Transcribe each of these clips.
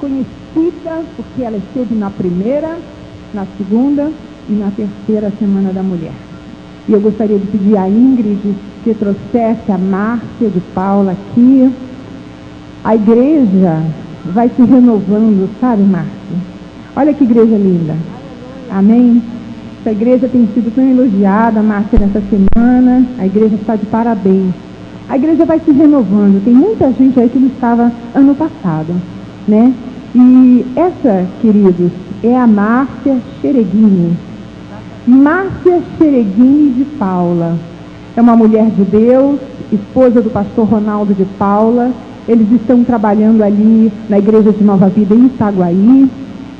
conhecida, porque ela esteve na primeira, na segunda e na terceira Semana da Mulher. E eu gostaria de pedir a Ingrid que trouxesse a Márcia de Paula aqui. A igreja vai se renovando, sabe, Márcia? Olha que igreja linda. Amém? Essa igreja tem sido tão elogiada, Márcia, nessa semana. A igreja está de parabéns. A igreja vai se renovando. Tem muita gente aí que não estava ano passado, né? E essa, queridos, é a Márcia Xereguini. Márcia Xereguini de Paula. É uma mulher de Deus, esposa do pastor Ronaldo de Paula. Eles estão trabalhando ali na Igreja de Nova Vida em Itaguaí.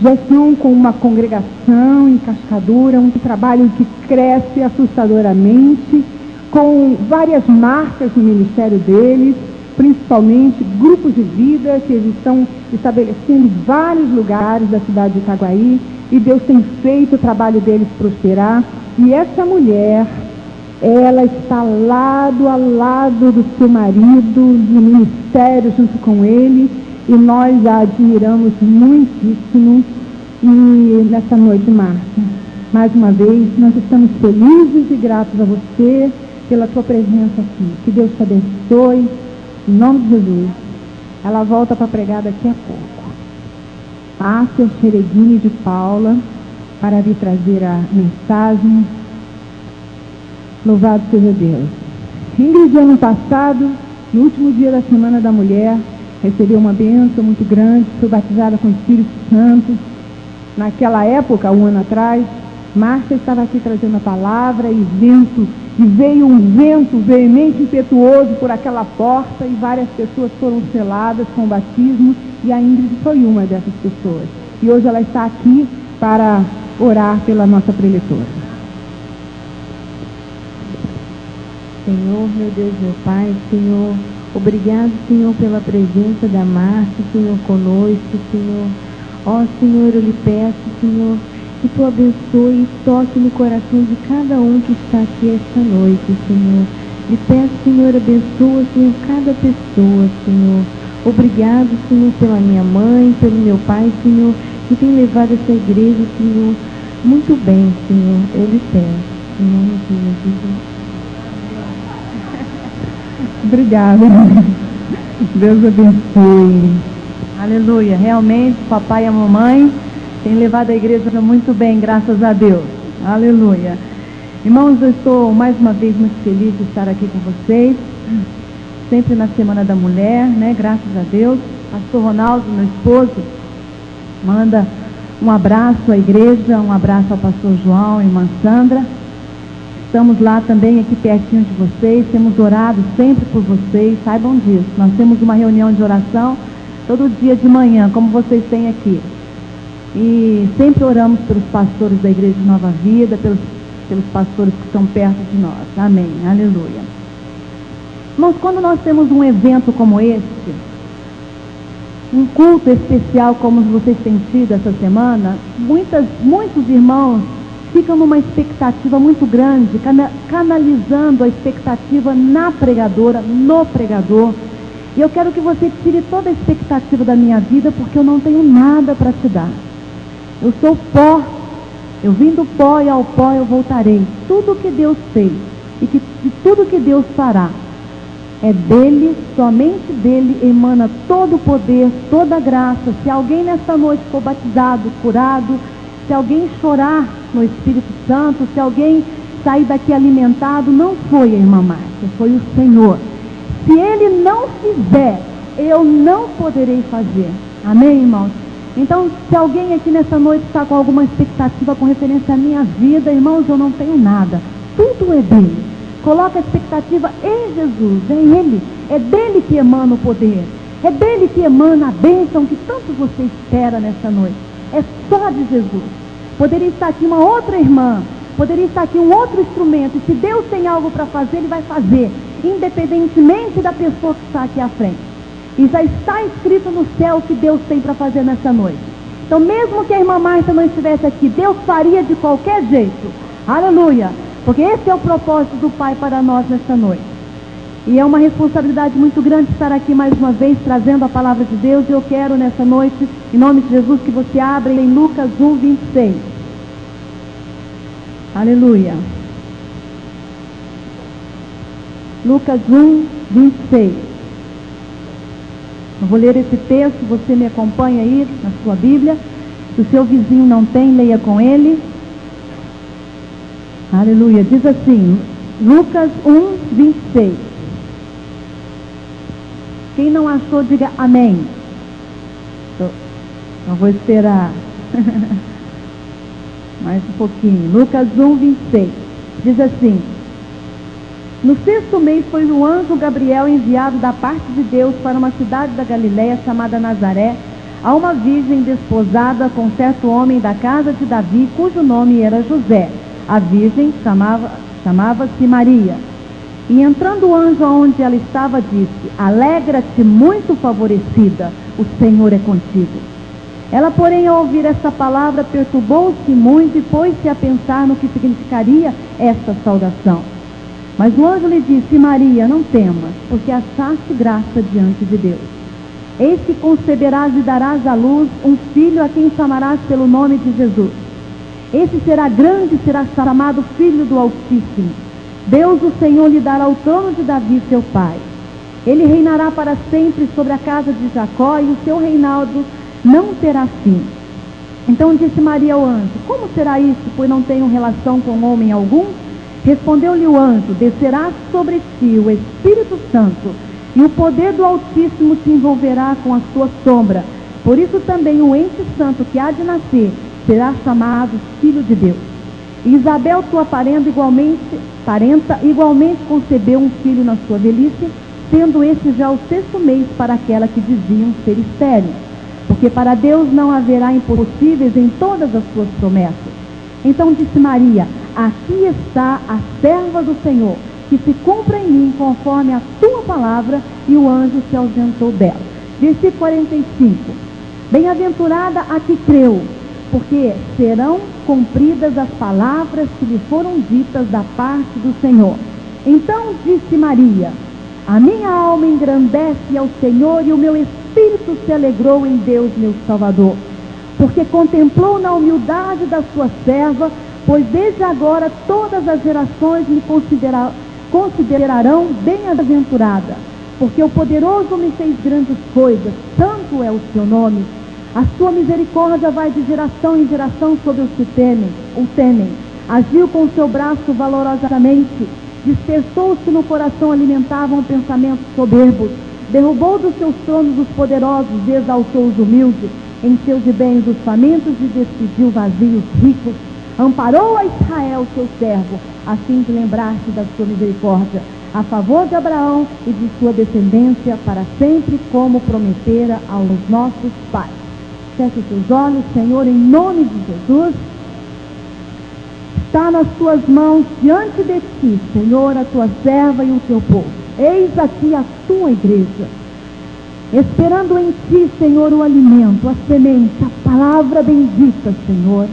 Já estão com uma congregação em Cascadura, um trabalho que cresce assustadoramente, com várias marcas no ministério deles, principalmente grupos de vida que eles estão estabelecendo em vários lugares da cidade de Itaguaí, e Deus tem feito o trabalho deles prosperar. E essa mulher, ela está lado a lado do seu marido no ministério junto com ele, e nós a admiramos muitíssimo. E nessa noite, Márcia, mais uma vez, nós estamos felizes e gratos a você pela tua presença aqui. Que Deus te abençoe, em nome de Jesus. Ela volta para pregar daqui a pouco. Márcia Xereguini de Paula, para vir trazer a mensagem. Louvado seja Deus. Ingrid, ano passado, no último dia da Semana da Mulher, recebeu uma bênção muito grande, foi batizada com o Espírito Santo. Naquela época, um ano atrás, Márcia estava aqui trazendo a palavra e veio um vento veemente, impetuoso por aquela porta, e várias pessoas foram seladas com o batismo, e a Ingrid foi uma dessas pessoas. E hoje ela está aqui para orar pela nossa preletora. Senhor, meu Deus, meu Pai, Senhor, obrigado, Senhor, pela presença da Márcia, Senhor, conosco, Senhor. Ó, Senhor, eu lhe peço, Senhor, que Tu abençoe e toque no coração de cada um que está aqui esta noite, Senhor. Lhe peço, Senhor, abençoa, Senhor, cada pessoa, Senhor. Obrigado, Senhor, pela minha mãe, pelo meu pai, Senhor, que tem levado essa igreja, Senhor, muito bem, Senhor. Eu lhe peço, em nome de Jesus. Obrigada. Deus abençoe. Aleluia. Realmente, o papai e a mamãe têm levado a igreja muito bem, graças a Deus. Aleluia. Irmãos, eu estou mais uma vez muito feliz de estar aqui com vocês, sempre na Semana da Mulher, né? Graças a Deus. Pastor Ronaldo, meu esposo, manda um abraço à igreja, um abraço ao pastor João e irmã Sandra. Estamos lá também, aqui pertinho de vocês, temos orado sempre por vocês, saibam disso. Nós temos uma reunião de oração todo dia de manhã, como vocês têm aqui. E sempre oramos pelos pastores da Igreja de Nova Vida, pelos pastores que estão perto de nós. Amém. Aleluia. Irmãos, quando nós temos um evento como este, um culto especial como vocês têm tido essa semana, muitos irmãos ficam numa expectativa muito grande, canalizando a expectativa na pregadora, no pregador. E eu quero que você tire toda a expectativa da minha vida, porque eu não tenho nada para te dar. Eu sou pó, eu vim do pó e ao pó eu voltarei. Tudo que Deus fez e de tudo que Deus fará é dele, somente dele emana todo o poder, toda a graça. Se alguém nesta noite for batizado, curado, se alguém chorar no Espírito Santo, se alguém sair daqui alimentado, não foi a irmã Márcia, foi o Senhor. Se Ele não fizer, eu não poderei fazer. Amém, irmãos? Então, se alguém aqui nessa noite está com alguma expectativa com referência à minha vida, irmãos, eu não tenho nada. Tudo é dele. Coloca a expectativa em Jesus, é Ele. É dele que emana o poder. É dele que emana a bênção que tanto você espera nessa noite. É só de Jesus. Poderia estar aqui uma outra irmã, poderia estar aqui um outro instrumento, e se Deus tem algo para fazer, Ele vai fazer, independentemente da pessoa que está aqui à frente. E já está escrito no céu o que Deus tem para fazer nessa noite. Então, mesmo que a irmã Márcia não estivesse aqui, Deus faria de qualquer jeito. Aleluia! Porque esse é o propósito do Pai para nós nessa noite. E é uma responsabilidade muito grande estar aqui mais uma vez trazendo a palavra de Deus. E eu quero nessa noite, em nome de Jesus, que você abra em Lucas 1, 26. Aleluia. Lucas 1, 26. Eu vou ler esse texto, você me acompanha aí na sua Bíblia. Se o seu vizinho não tem, leia com ele. Aleluia. Diz assim, Lucas 1, 26. Quem não achou, diga amém. Eu vou esperar mais um pouquinho. Lucas 1, 26. Diz assim: no 6º mês foi o anjo Gabriel enviado da parte de Deus para uma cidade da Galiléia chamada Nazaré, a uma virgem desposada com certo homem da casa de Davi, cujo nome era José. A virgem chamava-se Maria. E entrando o anjo aonde ela estava, disse: alegra-te, muito favorecida, o Senhor é contigo. Ela, porém, ao ouvir esta palavra, perturbou-se muito e pôs-se a pensar no que significaria esta saudação. Mas o anjo lhe disse: Maria, não temas, porque achaste graça diante de Deus. Eis que conceberás e darás à luz um filho, a quem chamarás pelo nome de Jesus. Esse será grande e será chamado Filho do Altíssimo. Deus, o Senhor, lhe dará o trono de Davi, seu pai. Ele reinará para sempre sobre a casa de Jacó, e o seu reinado não terá fim. Então disse Maria ao anjo: como será isso, pois não tenho relação com homem algum? Respondeu-lhe o anjo: descerá sobre ti o Espírito Santo, e o poder do Altíssimo te envolverá com a sua sombra. Por isso também o ente santo que há de nascer será chamado Filho de Deus. E Isabel, tua parenta, igualmente concebeu um filho na sua velhice, sendo esse já o 6º mês para aquela que diziam ser estéril. Porque para Deus não haverá impossíveis em todas as suas promessas. Então disse Maria: aqui está a serva do Senhor, que se cumpra em mim conforme a tua palavra. E o anjo se ausentou dela. Versículo 45. Bem-aventurada a que creu, porque serão cumpridas as palavras que lhe foram ditas da parte do Senhor. Então disse Maria: a minha alma engrandece ao Senhor, e o meu espírito se alegrou em Deus meu Salvador, porque contemplou na humildade da sua serva, pois desde agora todas as gerações me considerarão bem-aventurada, porque o poderoso me fez grandes coisas, santo é o seu nome. A sua misericórdia vai de geração em geração sobre os que o temem. Agiu com o seu braço valorosamente, dispersou-se no coração, alimentavam pensamentos soberbos, derrubou dos seus tronos os poderosos, exaltou os humildes, encheu de bens os famintos e despediu vazios ricos. Amparou a Israel, seu servo, a fim de lembrar-se da sua misericórdia, a favor de Abraão e de sua descendência para sempre, como prometera aos nossos pais. Feche os seus olhos, Senhor, em nome de Jesus. Está nas tuas mãos, diante de ti, Senhor, a tua serva e o teu povo. Eis aqui a tua igreja, esperando em ti, Senhor, o alimento, a semente, a palavra bendita, Senhor.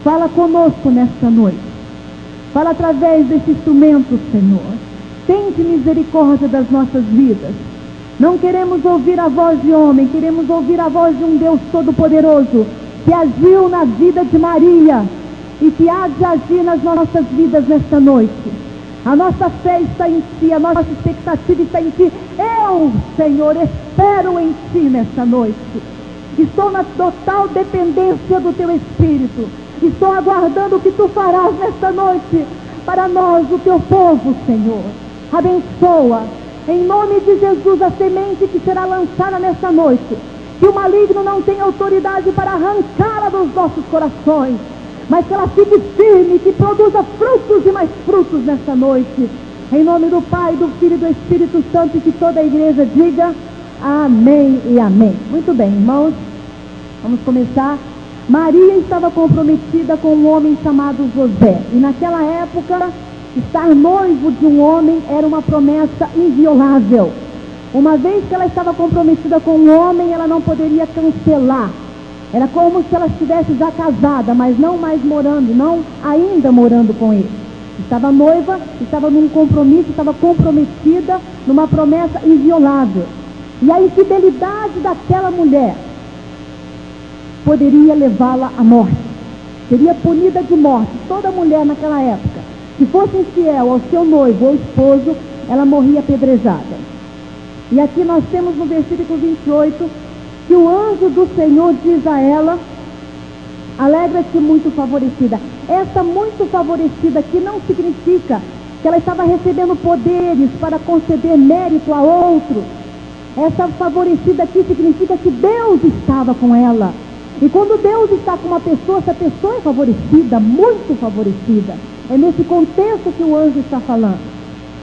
Fala conosco nesta noite. Fala através desse instrumento, Senhor. Tende misericórdia das nossas vidas. Não queremos ouvir a voz de homem, queremos ouvir a voz de um Deus Todo-Poderoso, que agiu na vida de Maria e que há de agir nas nossas vidas nesta noite. A nossa fé está em ti, a nossa expectativa está em ti. Eu, Senhor, espero em ti nesta noite. Estou na total dependência do teu Espírito. Estou aguardando o que tu farás nesta noite para nós, o teu povo, Senhor. Abençoa, em nome de Jesus, a semente que será lançada nesta noite. Que o maligno não tenha autoridade para arrancá-la dos nossos corações, mas que ela fique firme, que produza frutos e mais frutos nesta noite. Em nome do Pai, do Filho e do Espírito Santo, e que toda a igreja diga amém e amém. Muito bem, irmãos, vamos começar. Maria estava comprometida com um homem chamado José, e naquela época, estar noivo de um homem era uma promessa inviolável. Uma vez que ela estava comprometida com um homem, ela não poderia cancelar. Era como se ela estivesse já casada, mas não mais morando, não ainda morando com ele. Estava noiva, estava num compromisso, estava comprometida numa promessa inviolável. E a infidelidade daquela mulher poderia levá-la à morte. Seria punida de morte. Toda mulher naquela época, se fosse infiel ao seu noivo ou esposo, ela morria apedrejada. E aqui nós temos no versículo 28, que o anjo do Senhor diz a ela: alegra-te muito favorecida. Essa muito favorecida aqui não significa que ela estava recebendo poderes para conceder mérito a outro. Essa favorecida aqui significa que Deus estava com ela. E quando Deus está com uma pessoa, essa pessoa é favorecida, muito favorecida. É nesse contexto que o anjo está falando.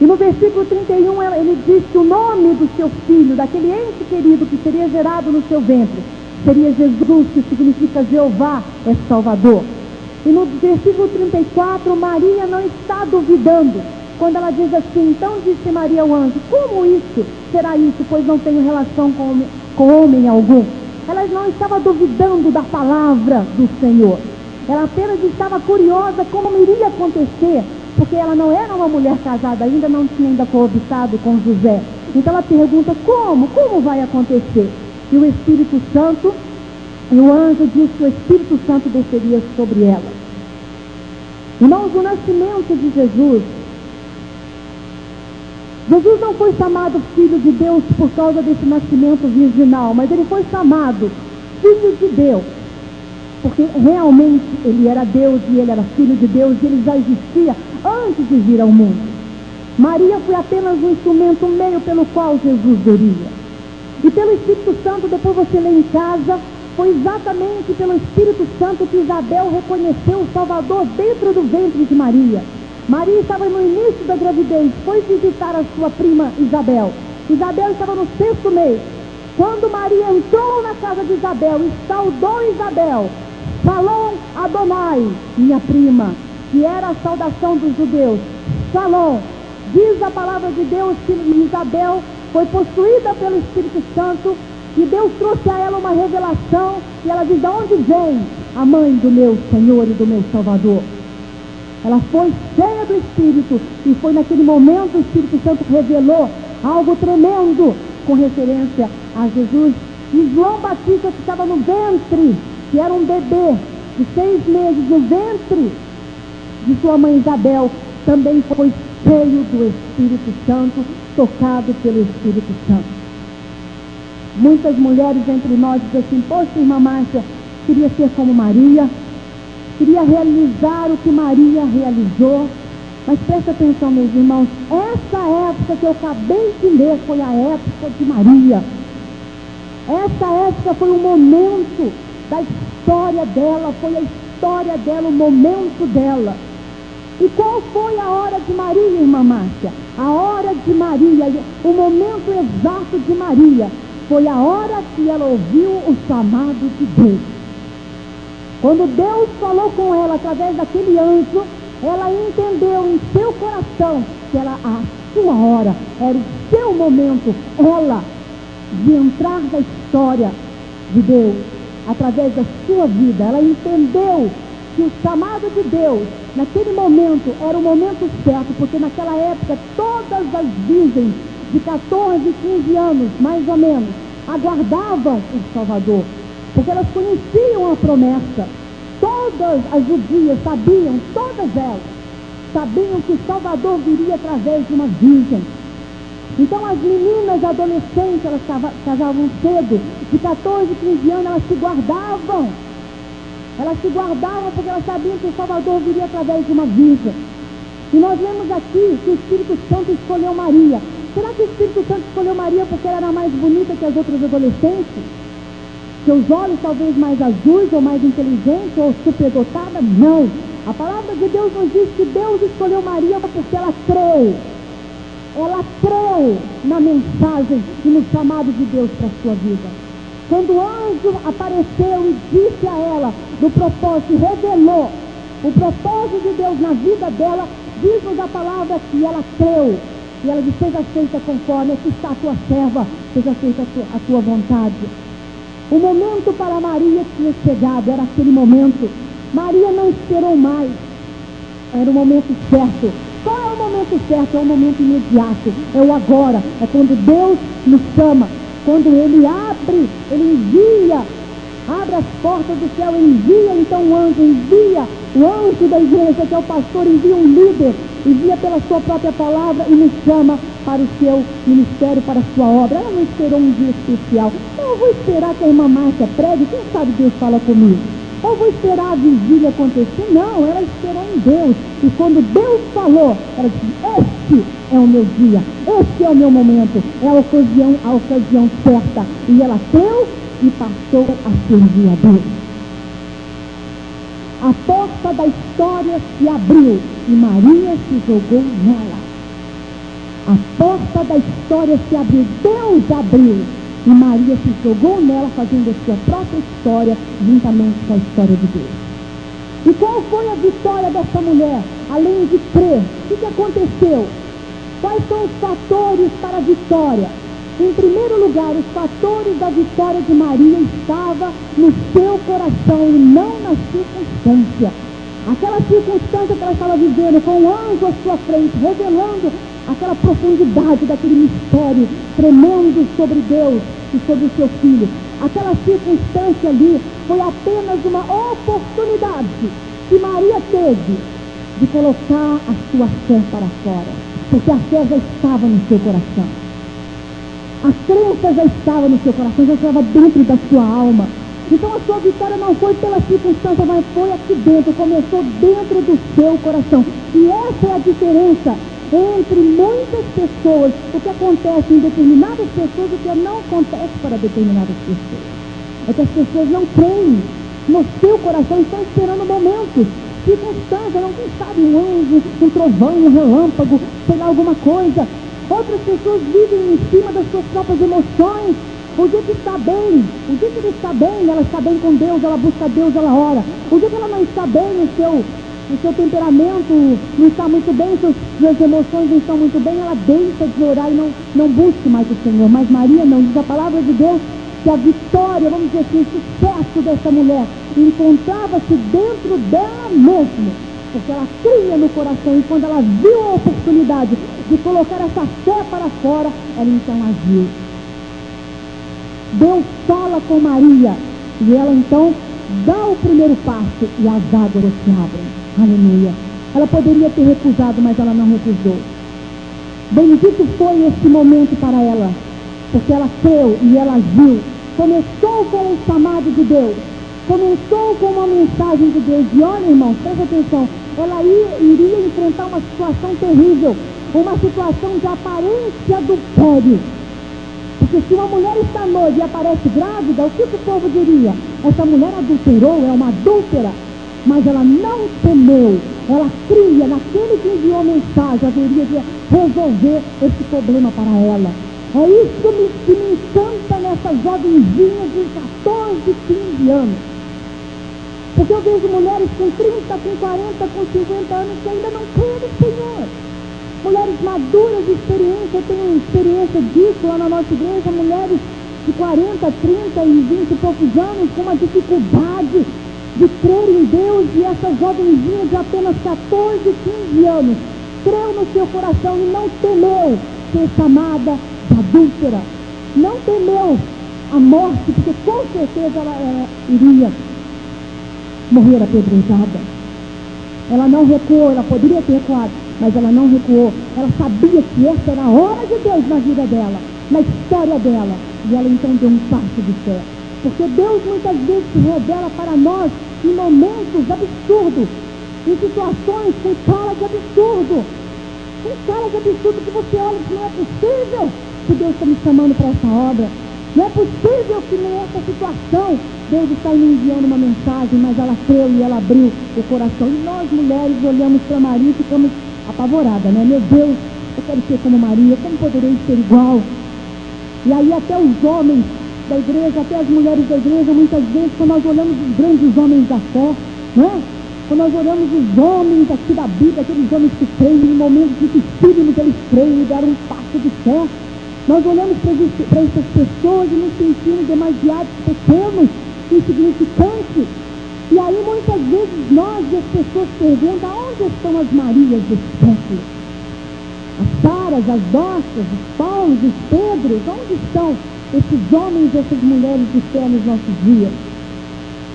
E no versículo 31 ele diz que o nome do seu filho, daquele ente querido que seria gerado no seu ventre, seria Jesus, que significa Jeová é Salvador. E no versículo 34, Maria não está duvidando, quando ela diz assim: então disse Maria ao anjo: como isso será isso, pois não tenho relação com homem algum? Ela não estava duvidando da palavra do Senhor. Ela apenas estava curiosa como iria acontecer, porque ela não era uma mulher casada ainda, não tinha ainda coabitado com José. Então ela pergunta: como vai acontecer? E o Espírito Santo, e o anjo diz que o Espírito Santo desceria sobre ela. Irmãos, o nascimento de Jesus não foi chamado Filho de Deus por causa desse nascimento virginal, mas ele foi chamado Filho de Deus, porque realmente ele era Deus e ele era Filho de Deus, e ele já existia antes de vir ao mundo. Maria foi apenas um instrumento, um meio pelo qual Jesus viria. E pelo Espírito Santo, depois você lê em casa, foi exatamente pelo Espírito Santo que Isabel reconheceu o Salvador dentro do ventre de Maria. Maria estava no início da gravidez, foi visitar a sua prima Isabel. Isabel estava no 6º mês. Quando Maria entrou na casa de Isabel e saudou Isabel, Shalom Adonai, minha prima, que era a saudação dos judeus. Shalom. Diz a palavra de Deus que Isabel foi possuída pelo Espírito Santo, e Deus trouxe a ela uma revelação, e ela diz: de onde vem a mãe do meu Senhor e do meu Salvador? Ela foi cheia do Espírito, e foi naquele momento o Espírito Santo revelou algo tremendo com referência a Jesus. E João Batista, que estava no ventre, que era um bebê de 6 meses no ventre de sua mãe Isabel, também foi cheio do Espírito Santo, tocado pelo Espírito Santo. Muitas mulheres entre nós dizem assim: poxa, irmã Márcia, queria ser como Maria, queria realizar o que Maria realizou. Mas presta atenção, meus irmãos, essa época que eu acabei de ler foi a época de Maria. Essa época foi o momento da história dela, foi a história dela, o momento dela. E qual foi a hora de Maria, irmã Márcia? A hora de Maria, o momento exato de Maria, foi a hora que ela ouviu o chamado de Deus. Quando Deus falou com ela através daquele anjo, ela entendeu em seu coração que a sua hora era o seu momento, ela, de entrar na história de Deus, através da sua vida. Ela entendeu que o chamado de Deus, naquele momento, era o momento certo, porque naquela época, todas as virgens de 14, 15 anos, mais ou menos, aguardavam o Salvador, porque elas conheciam a promessa. Todas as judias sabiam, todas elas, sabiam que o Salvador viria através de uma virgem. Então as meninas adolescentes, elas casavam cedo, de 14, 15 anos, elas se guardavam. Elas se guardavam porque elas sabiam que o Salvador viria através de uma virgem. E nós lemos aqui que o Espírito Santo escolheu Maria. Será que o Espírito Santo escolheu Maria porque ela era mais bonita que as outras adolescentes? Seus olhos talvez mais azuis, ou mais inteligentes, ou superdotada? Não. A palavra de Deus nos diz que Deus escolheu Maria porque ela creu. Ela creu na mensagem e no chamado de Deus para a sua vida. Quando o anjo apareceu e disse a ela do propósito, revelou o propósito de Deus na vida dela, diz-nos a palavra que ela creu. E ela disse: seja feita conforme, aqui está a tua serva, seja feita a tua vontade. O momento para Maria tinha chegado, era aquele momento. Maria não esperou mais. Era o momento certo. Qual é o momento certo? É o momento imediato, é o agora, é quando Deus nos chama, quando Ele abre, Ele envia, abre as portas do céu, envia então o anjo, envia o anjo da igreja, que é o pastor, envia um líder, envia pela sua própria palavra e nos chama para o seu ministério, para a sua obra. Ela não esperou um dia especial. Eu vou esperar que a irmã Márcia pregue, quem sabe Deus fala comigo. Eu vou esperar a vigília acontecer. Não, ela esperou em Deus. E quando Deus falou, ela disse: este é o meu dia, este é o meu momento, é a ocasião certa. E ela creu e passou a servir a Deus. A porta da história se abriu e Maria se jogou nela. A porta da história se abriu, Deus abriu. E Maria se jogou nela, fazendo a sua própria história, juntamente com a história de Deus. E qual foi a vitória dessa mulher? Além de crer, o que aconteceu? Quais são os fatores para a vitória? Em primeiro lugar, os fatores da vitória de Maria estavam no seu coração e não na circunstância. Aquela circunstância que ela estava vivendo, com o anjo à sua frente, revelando aquela profundidade daquele mistério tremendo sobre Deus e sobre o seu filho. Aquela circunstância ali foi apenas uma oportunidade que Maria teve de colocar a sua fé para fora, porque a fé já estava no seu coração. A crença já estava no seu coração, já estava dentro da sua alma. Então a sua vitória não foi pela circunstância, mas foi aqui dentro, começou dentro do seu coração. E essa é a diferença entre muitas pessoas, o que acontece em determinadas pessoas e o que não acontece para determinadas pessoas. É que as pessoas não creem no seu coração, estão esperando momentos, circunstâncias, não, quem sabe um anjo, um trovão, um relâmpago, sei lá, alguma coisa. Outras pessoas vivem em cima das suas próprias emoções. O dia que está bem, o dia que ele está bem, ela está bem com Deus, ela busca Deus, ela ora. O dia que ela não está bem, o seu temperamento não está muito bem, suas emoções não estão muito bem, ela deixa de orar e não busca mais o Senhor. Mas Maria não, diz a palavra de Deus que a vitória, vamos dizer assim, o sucesso dessa mulher encontrava-se dentro dela mesma, porque ela cria no coração, e quando ela viu a oportunidade de colocar essa fé para fora, ela então agiu. Deus fala com Maria e ela então dá o primeiro passo e as águas se abrem. Aleluia. Ela poderia ter recusado, mas ela não recusou. Bendito foi esse momento para ela, porque ela creu e ela agiu. Começou com o chamado de Deus, começou com uma mensagem de Deus. E olha, irmão, presta atenção, ela iria enfrentar uma situação terrível, uma situação de aparência adultério. Porque se uma mulher está noiva e aparece grávida, o que o povo diria? Essa mulher adulterou, é uma adúltera. Mas ela não temeu, ela cria naquele que enviou a mensagem, haveria de resolver esse problema para ela. É isso que me encanta nessa jovenzinha de 14, 15 anos. Porque eu vejo mulheres com 30, com 40, com 50 anos que ainda não creem no Senhor. Mulheres maduras de experiência, eu tenho experiência disso lá na nossa igreja, mulheres de 40, 30 e 20 e poucos anos com uma dificuldade de crer em Deus, e essa jovenzinha de apenas 14, 15 anos creu no seu coração e não temeu ser chamada de adúltera, não temeu a morte, porque com certeza ela iria morrer apedrejada. Ela não recuou, ela poderia ter recuado, mas ela não recuou. Ela sabia que essa era a hora de Deus na vida dela, na história dela, e ela então deu um passo de fé. Porque Deus muitas vezes se revela para nós em momentos absurdos, em situações com cara de absurdo, que você olha e diz: não é possível que Deus está me chamando para essa obra, não é possível que nessa situação Deus está me enviando uma mensagem. Mas ela creu e ela abriu o coração. E nós mulheres olhamos para Maria e ficamos apavoradas, né? Meu Deus, eu quero ser como Maria, como poderei ser igual? E aí até os homens da igreja, até as mulheres da igreja, muitas vezes, quando nós olhamos os grandes homens da fé, né? Quando nós olhamos os homens aqui da Bíblia, aqueles homens que creem em momentos dificílimos, eles creem e deram um passo de fé. Nós olhamos para essas pessoas e nos sentimos demasiado pequenos, insignificantes. E aí muitas vezes nós e as pessoas perguntam: onde estão as Marias do século? As Saras, as Dorsas, os Paulos, os Pedros, onde estão esses homens e essas mulheres de fé nos nossos dias?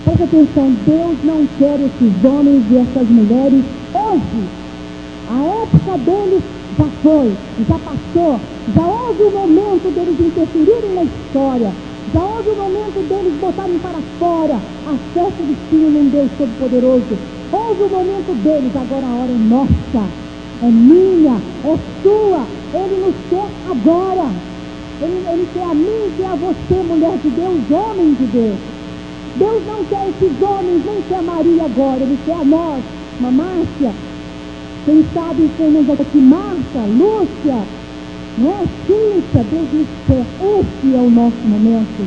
Presta atenção, Deus não quer esses homens e essas mulheres hoje. A época deles já foi, já passou, já houve o momento deles interferirem na história, já houve o momento deles botarem para fora a fé que eles tinham num Deus Todo-Poderoso. Houve o momento deles, agora a hora é nossa, é minha, é sua. Ele nos quer agora. Ele quer a mim, quer a você, mulher de Deus, homem de Deus. Deus não quer esses homens, nem quer Maria agora, Ele quer a nós, uma Márcia. Quem sabe temos aqui Marta, Lúcia, não é? Cíntia, Deus nos quer. Esse é o nosso momento.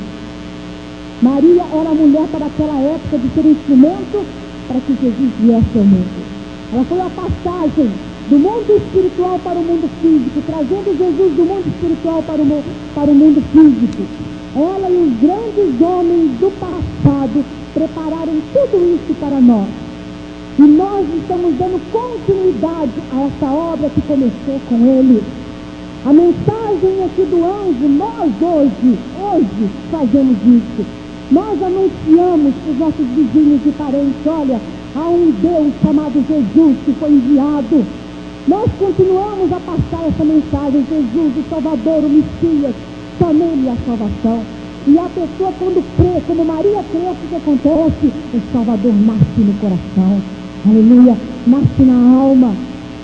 Maria era a mulher para aquela época de ser instrumento para que Jesus viesse ao mundo. Ela foi a passagem do mundo espiritual para o mundo físico, trazendo Jesus do mundo espiritual para o mundo físico. Ela e os grandes homens do passado prepararam tudo isso para nós. E nós estamos dando continuidade a essa obra que começou com ele. A mensagem aqui do anjo, nós hoje fazemos isso. Nós anunciamos para os nossos vizinhos e parentes: olha, há um Deus chamado Jesus que foi enviado. Nós continuamos a passar essa mensagem: Jesus, o Salvador, o Messias, só nele a salvação. E a pessoa, quando crê, como Maria crê, o que acontece? O Salvador nasce no coração, aleluia, nasce na alma.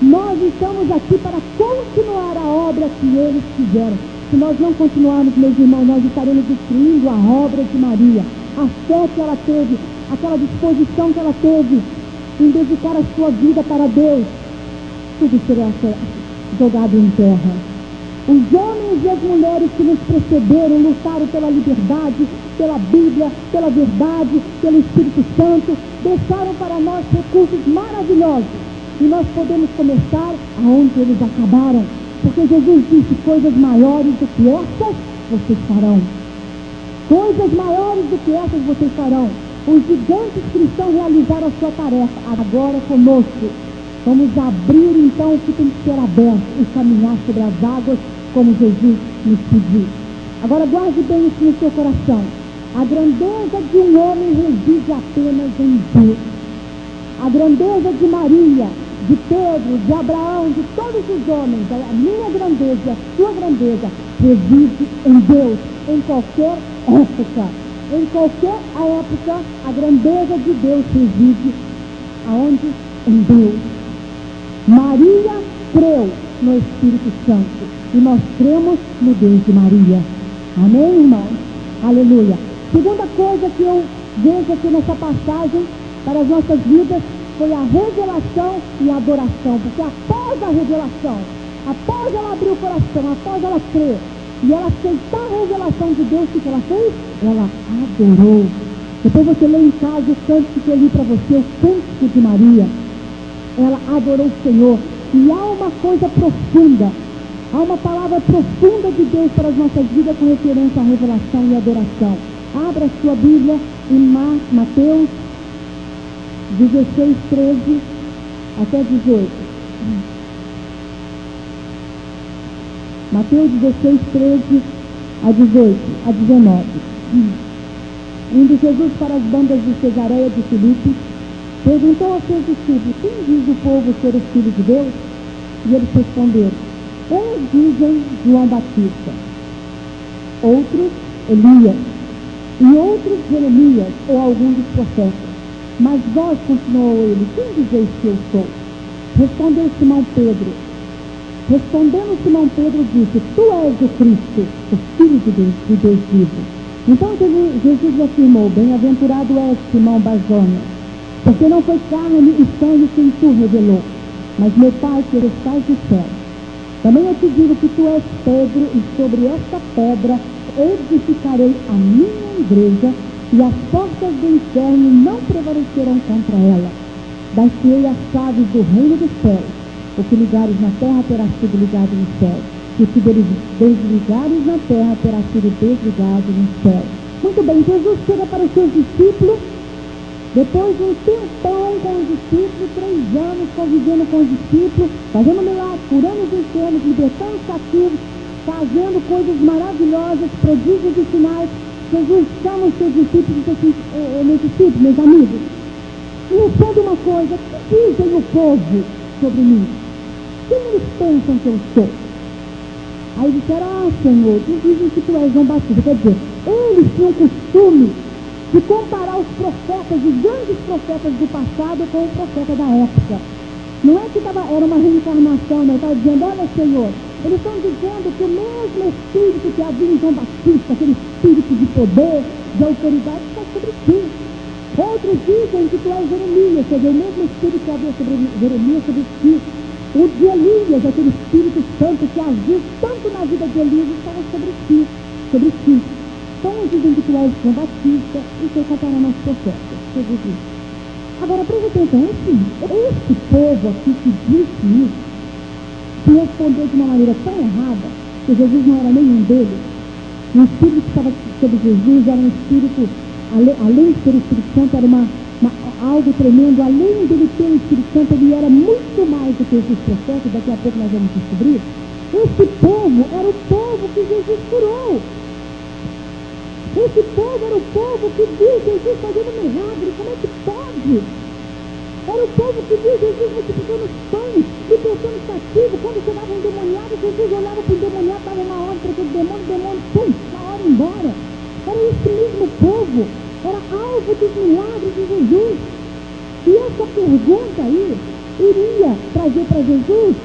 Nós estamos aqui para continuar a obra que eles fizeram. Se nós não continuarmos, meus irmãos, nós estaremos destruindo a obra de Maria, a fé que ela teve, aquela disposição que ela teve em dedicar a sua vida para Deus. Tudo será jogado em terra. Os homens e as mulheres que nos precederam lutaram pela liberdade, pela Bíblia, pela verdade, pelo Espírito Santo, deixaram para nós recursos maravilhosos. E nós podemos começar aonde eles acabaram. Porque Jesus disse: coisas maiores do que essas vocês farão. Coisas maiores do que essas vocês farão. Os gigantes cristãos realizaram a sua tarefa. Agora conosco. Vamos abrir então o que tem que ser aberto e caminhar sobre as águas como Jesus nos pediu. Agora guarde bem isso no seu coração. A grandeza de um homem reside apenas em Deus. A grandeza de Maria, de Pedro, de Abraão, de todos os homens, a minha grandeza, a sua grandeza, reside em Deus, em qualquer época. Em qualquer época, a grandeza de Deus reside aonde? Em Deus. Maria creu no Espírito Santo e nós cremos no Deus de Maria. Amém, irmãos? Aleluia. Segunda coisa que eu vejo aqui nessa passagem para as nossas vidas foi a revelação e a adoração. Porque após a revelação, após ela abrir o coração, após ela crer e ela aceitar a revelação de Deus, o que ela fez? Ela adorou. Depois você lê em casa o cântico que eu li para você, o cântico de Maria. Ela adorou o Senhor. E há uma coisa profunda, há uma palavra profunda de Deus para as nossas vidas com referência à revelação e adoração. Abra a sua Bíblia em Mateus 16, 13 até 18. Mateus 16, 13 a 18, a 19. Indo Jesus para as bandas de Cesareia de Filipe, perguntou aos seus discípulos: quem diz o povo ser o Filho de Deus? E eles responderam: uns dizem João Batista, outros Elias, e outros Jeremias ou algum dos profetas. Mas vós, continuou ele, quem dizeis que eu sou? Respondeu Simão Pedro. Respondendo Simão Pedro, disse: tu és o Cristo, o Filho de Deus vivo. Então Jesus lhe afirmou: bem-aventurado és, Simão Barjona, porque não foi carne e sangue quem tu revelou, mas meu Pai que estás no céu. Também eu te digo que tu és Pedro, e sobre esta pedra edificarei a minha igreja, e as portas do inferno não prevalecerão contra ela. Dar-te-ei as chaves do reino dos céus. O que ligares na terra terá sido ligado no céu, e o que desligares na terra terá sido desligado no céu. Muito bem, Jesus chega para os seus discípulos Depois de um tempão com os discípulos, 3 anos convivendo com os discípulos, fazendo milagres, curando os enfermos, libertando os cativos, fazendo coisas maravilhosas, prodígios e sinais, Jesus chama os seus discípulos e diz assim: meus discípulos, meus amigos, me responde uma coisa, o que dizem o povo sobre mim? Quem eles pensam que eu sou? Aí disseram: Senhor, dizem que tu és João Batista. Quer dizer, eles tinham o costume de comparar os profetas, os grandes profetas do passado com o profeta da época. Não é que era uma reencarnação, não, estava dizendo: olha, Senhor, eles estão dizendo que o mesmo Espírito que havia em João Batista, aquele Espírito de poder, de autoridade, está sobre ti. Outros dizem que tu és Jeremias, quer dizer, o mesmo Espírito que havia sobre Jeremias, sobre ti. O de Elias, aquele Espírito Santo que agiu tanto na vida de Elias, estava sobre ti. Então dizem que tu és João Batista e se comparando aos profetas. Jesus disse. Agora preste atenção, esse povo aqui que disse isso, se respondeu de uma maneira tão errada, que Jesus não era nenhum deles. O Espírito que estava sobre Jesus era um Espírito, além de ser o Espírito Santo, era algo tremendo. Além dele ter o Espírito Santo, ele era muito mais do que esses profetas, daqui a pouco nós vamos descobrir. Esse povo era o povo que Jesus curou. Esse povo era o povo que viu Jesus fazendo milagre. Como é que pode? Era o povo que viu Jesus multiplicando os pães, libertando os cativos. Quando chegava um endemoniado, Jesus olhava para o endemoniado, dava uma ordem para aquele demônio, pum, na hora embora. Era esse mesmo povo, era alvo dos milagres de Jesus. E essa pergunta aí iria trazer para Jesus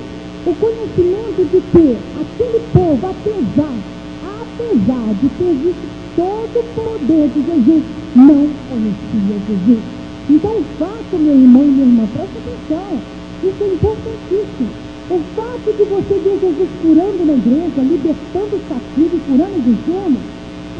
o conhecimento de que aquele povo, apesar de ter visto todo o poder de Jesus, não conhecia Jesus. Então o fato, meu irmão e minha irmã, presta atenção, isso é importantíssimo. O fato de você ver Jesus curando na igreja, libertando os cativos, curando os enfermos,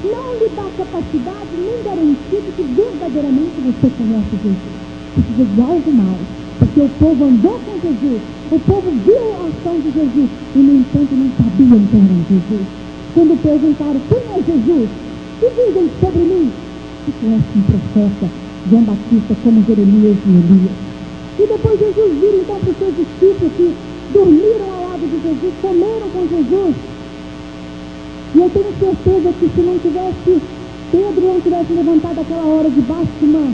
não lhe dá capacidade nem garantia de que verdadeiramente você conhece Jesus. Precisa de algo mais. Porque o povo andou com Jesus, o povo viu a ação de Jesus e, no entanto, não sabiam quem era Jesus. Quando perguntaram: quem é Jesus? O que dizem sobre mim? Que tu és um profeta, João Batista, como Jeremias e Elias. E depois Jesus vira então para os seus discípulos que dormiram ao lado de Jesus, comeram com Jesus. E eu tenho certeza que se não tivesse Pedro não tivesse levantado aquela hora debaixo de uma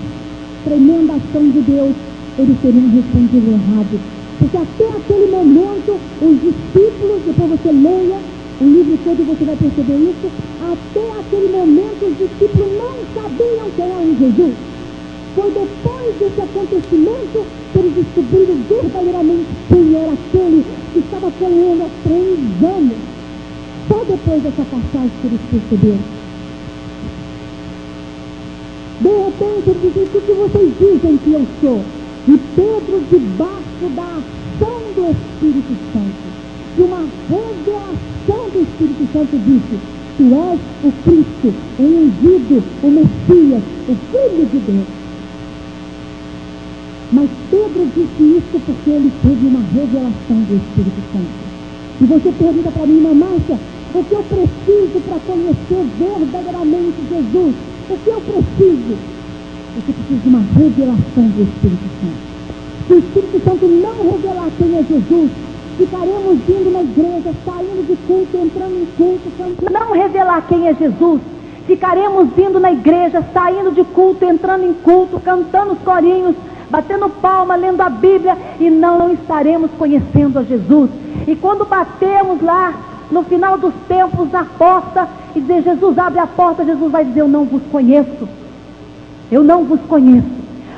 tremenda ação de Deus, eles teriam respondido errado. Porque até aquele momento, os discípulos, depois você leia o livro todo e você vai perceber isso, até aquele momento os discípulos não sabiam quem era Jesus. Foi depois desse acontecimento que eles descobriram verdadeiramente quem era aquele que estava com ele há 3 anos. Só depois dessa passagem que eles perceberam. De repente ele diz: o que vocês dizem que eu sou? E Pedro, debaixo da ação do Espírito Santo, de uma revelação do Espírito Santo, disse: tu és o Cristo, o ungido, o Messias, o Filho de Deus. Mas Pedro disse isso porque ele teve uma revelação do Espírito Santo. E você pergunta para mim: irmã Márcia, o que eu preciso para conhecer verdadeiramente Jesus? O que eu preciso? Você precisa de uma revelação do Espírito Santo. Se o Espírito Santo não revelar quem é Jesus, ficaremos vindo na igreja, saindo de culto, entrando em culto, cantando. Não revelar quem é Jesus, ficaremos vindo na igreja, saindo de culto, entrando em culto, cantando os corinhos, batendo palma, lendo a Bíblia, e não estaremos conhecendo a Jesus. E quando batemos lá, no final dos tempos, na porta, e dizer: Jesus, abre a porta, Jesus vai dizer: eu não vos conheço. Eu não vos conheço.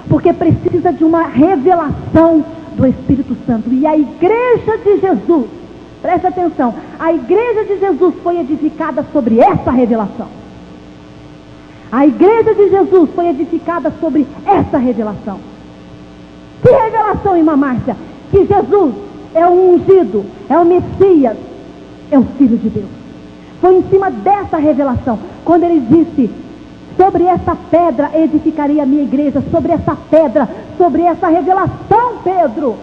Porque precisa de uma revelação do Espírito Santo. E a igreja de Jesus, preste atenção, a igreja de Jesus foi edificada sobre essa revelação. A igreja de Jesus foi edificada sobre essa revelação. Que revelação, irmã Márcia? Que Jesus é o ungido, é o Messias, é o Filho de Deus. Foi em cima dessa revelação, quando ele disse: sobre essa pedra edificarei a minha igreja. Sobre essa pedra, sobre essa revelação, Pedro.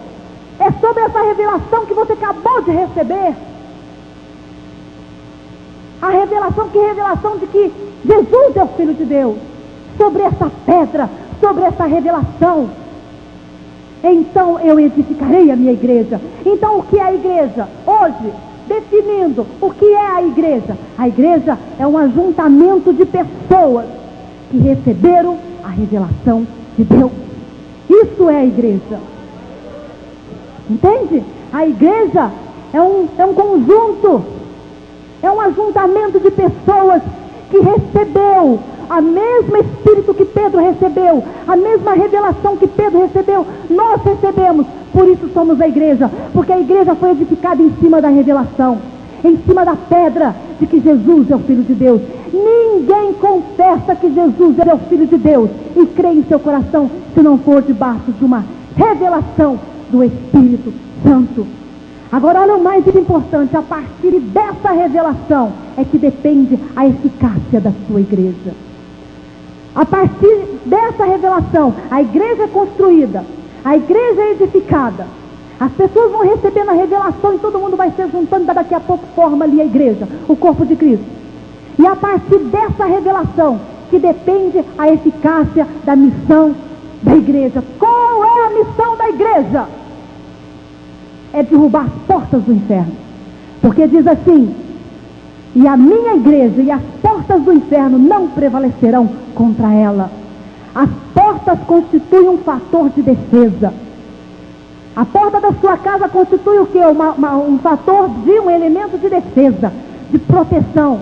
É sobre essa revelação que você acabou de receber. A revelação, que revelação de que Jesus é o Filho de Deus. Sobre essa pedra, sobre essa revelação, então eu edificarei a minha igreja. Então o que é a igreja? Hoje, definindo o que é a igreja é um ajuntamento de pessoas que receberam a revelação de Deus. Isso é a igreja. Entende? A igreja é um conjunto, é um ajuntamento de pessoas que recebeu a mesma Espírito que Pedro recebeu, a mesma revelação que Pedro recebeu, nós recebemos. Por isso somos a igreja, porque a igreja foi edificada em cima da revelação, em cima da pedra de que Jesus é o Filho de Deus. Ninguém confessa que Jesus é o Filho de Deus e crê em seu coração se não for debaixo de uma revelação do Espírito Santo. Agora olha o mais importante, a partir dessa revelação é que depende a eficácia da sua igreja. A partir dessa revelação, a igreja é construída, a igreja é edificada, as pessoas vão recebendo a revelação e todo mundo vai se juntando, daqui a pouco forma ali a igreja, o corpo de Cristo. E a partir dessa revelação que depende a eficácia da missão da igreja. Qual é a missão da igreja? É derrubar as portas do inferno. Porque diz assim: e a minha igreja e as portas do inferno não prevalecerão contra ela. As portas constituem um fator de defesa. A porta da sua casa constitui o quê? Um fator um elemento de defesa, de proteção.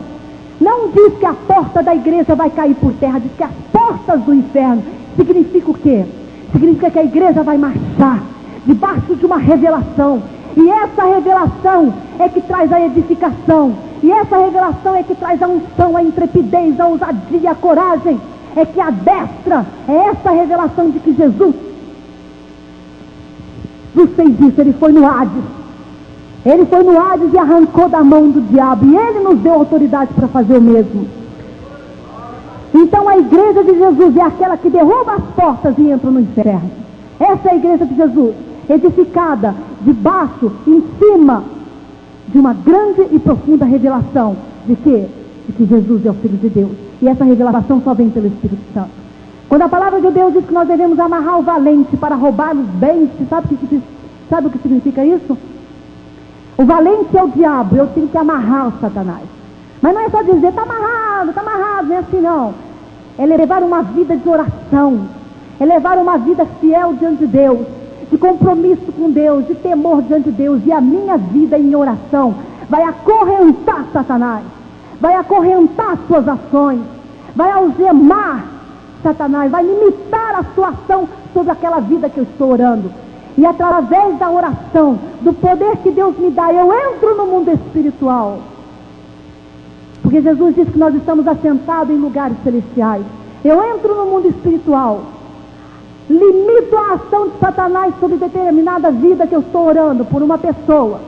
Não diz que a porta da igreja vai cair por terra, diz que as portas do inferno. Significa o quê? Significa que a igreja vai marchar debaixo de uma revelação. E essa revelação é que traz a edificação. E essa revelação é que traz a unção, a intrepidez, a ousadia, a coragem. É que adestra. É essa revelação de que Jesus fez isso. Ele foi no Hades. Ele foi no Hades e arrancou da mão do diabo. E ele nos deu autoridade para fazer o mesmo. Então a igreja de Jesus é aquela que derruba as portas e entra no inferno. Essa é a igreja de Jesus, edificada debaixo, em cima de uma grande e profunda revelação de que Jesus é o Filho de Deus. E essa revelação só vem pelo Espírito Santo. Quando a palavra de Deus diz que nós devemos amarrar o valente para roubar os bens, sabe o que significa isso? O valente é o diabo, eu tenho que amarrar o Satanás. Mas não é só dizer, está amarrado, não é assim não. É levar uma vida de oração, é levar uma vida fiel diante de Deus, de compromisso com Deus, de temor diante de Deus. E a minha vida em oração vai acorrentar Satanás, vai acorrentar suas ações, vai algemar Satanás, vai limitar a sua ação sobre aquela vida que eu estou orando. E através da oração, do poder que Deus me dá, eu entro no mundo espiritual. Porque Jesus disse que nós estamos assentados em lugares celestiais. Eu entro no mundo espiritual, limito a ação de Satanás sobre determinada vida que eu estou orando por uma pessoa,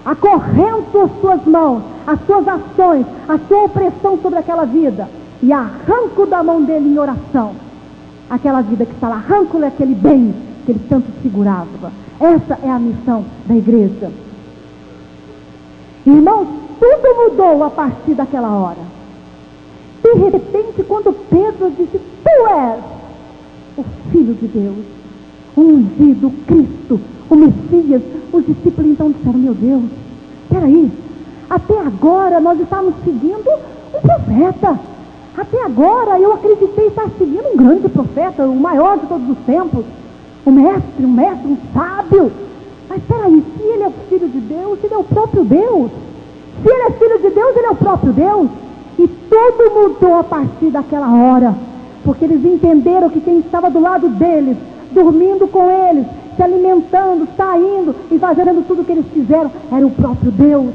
acorrento as suas mãos, as suas ações, a sua opressão sobre aquela vida, e arranco da mão dele em oração aquela vida que está lá, arranco-lhe aquele bem que ele tanto segurava. Essa é a missão da igreja. Irmãos, tudo mudou a partir daquela hora. De repente, quando Pedro disse: tu és o Filho de Deus, o ungido, o Cristo, o Messias, os discípulos então disseram: meu Deus, peraí, até agora nós estávamos seguindo um profeta. Até agora eu acreditei estar seguindo um grande profeta, o maior de todos os tempos, um mestre, um sábio. Mas peraí, se ele é o Filho de Deus, ele é o próprio Deus. Se ele é Filho de Deus, ele é o próprio Deus. E tudo mudou a partir daquela hora, porque eles entenderam que quem estava do lado deles, dormindo com eles, se alimentando, saindo e fazendo tudo o que eles fizeram, era o próprio Deus.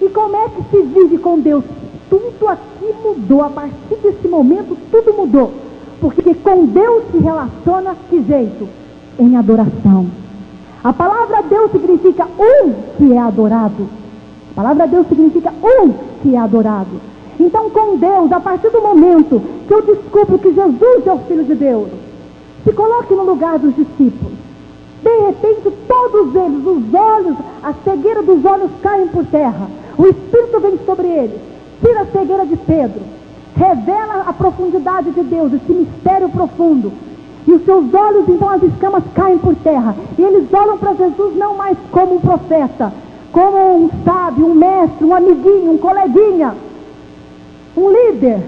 E como é que se vive com Deus? Tudo aqui mudou. A partir desse momento, tudo mudou. Porque com Deus se relaciona, que jeito? Em adoração. A palavra Deus significa um que é adorado. A palavra Deus significa um que é adorado. Então, com Deus, a partir do momento que eu descubro que Jesus é o Filho de Deus, se coloque no lugar dos discípulos. De repente, todos eles, os olhos, a cegueira dos olhos caem por terra. O Espírito vem sobre eles, tira a cegueira de Pedro, revela a profundidade de Deus, esse mistério profundo. E os seus olhos, então, as escamas caem por terra. E eles olham para Jesus não mais como um profeta, como um sábio, um mestre, um amiguinho, um coleguinha, um líder.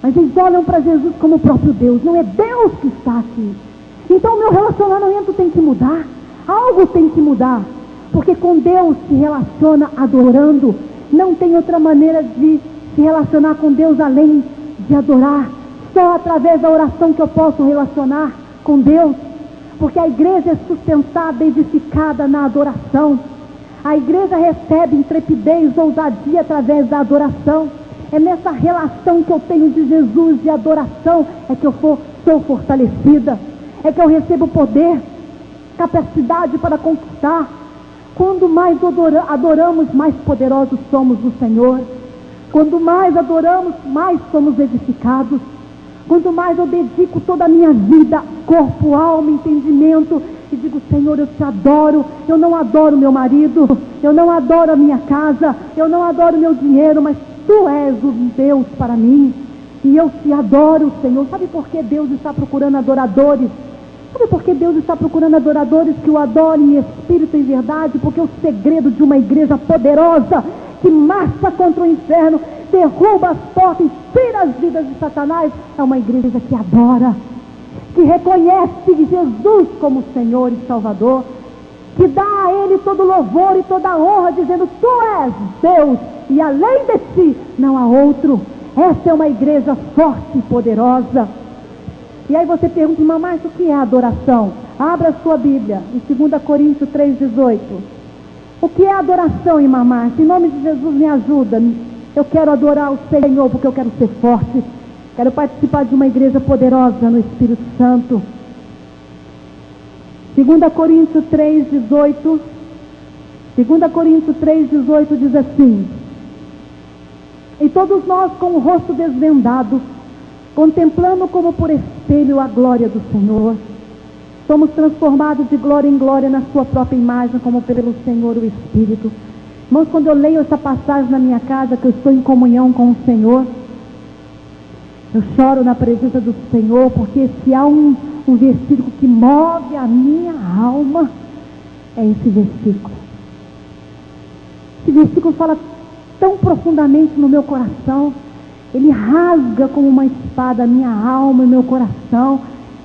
Mas eles olham para Jesus como o próprio Deus. Não é Deus que está aqui. Então o meu relacionamento tem que mudar. Algo tem que mudar. Porque com Deus se relaciona adorando. Não tem outra maneira de se relacionar com Deus além de adorar. Só através da oração que eu posso relacionar com Deus. Porque a igreja é sustentada, edificada na adoração. A igreja recebe intrepidez, ousadia através da adoração. É nessa relação que eu tenho de Jesus, de adoração, é que eu sou fortalecida. É que eu recebo poder, capacidade para conquistar. Quando mais adoramos, mais poderosos somos no Senhor. Quando mais adoramos, mais somos edificados. Quanto mais eu dedico toda a minha vida, corpo, alma, entendimento, e digo: Senhor, eu te adoro. Eu não adoro meu marido, eu não adoro a minha casa, eu não adoro meu dinheiro, mas Tu és o Deus para mim, e eu te adoro, Senhor. Sabe por que Deus está procurando adoradores? Sabe por que Deus está procurando adoradores que o adorem em espírito e verdade? Porque o segredo de uma igreja poderosa, que marcha contra o inferno, derruba as portas e tira as vidas de Satanás, é uma igreja que adora, que reconhece Jesus como Senhor e Salvador, que dá a Ele todo louvor e toda honra, dizendo: Tu és Deus, e além de Ti não há outro. Essa é uma igreja forte e poderosa. E aí você pergunta: irmã Márcia, o que é adoração? Abra a sua Bíblia, em 2 Coríntios 3,18. O que é adoração, irmã Márcia? Em nome de Jesus, me ajuda. Eu quero adorar o Senhor, porque eu quero ser forte. Quero participar de uma igreja poderosa no Espírito Santo. 2 Coríntios 3,18. 2 Coríntios 3,18 diz assim: E todos nós, com o rosto desvendado, contemplando como por espelho a glória do Senhor, somos transformados de glória em glória na sua própria imagem, como pelo Senhor o Espírito. Irmãos, quando eu leio essa passagem na minha casa, que eu estou em comunhão com o Senhor, eu choro na presença do Senhor, porque se há um versículo que move a minha alma, é esse versículo. Esse versículo fala tão profundamente no meu coração. Ele rasga como uma espada a minha alma e meu coração,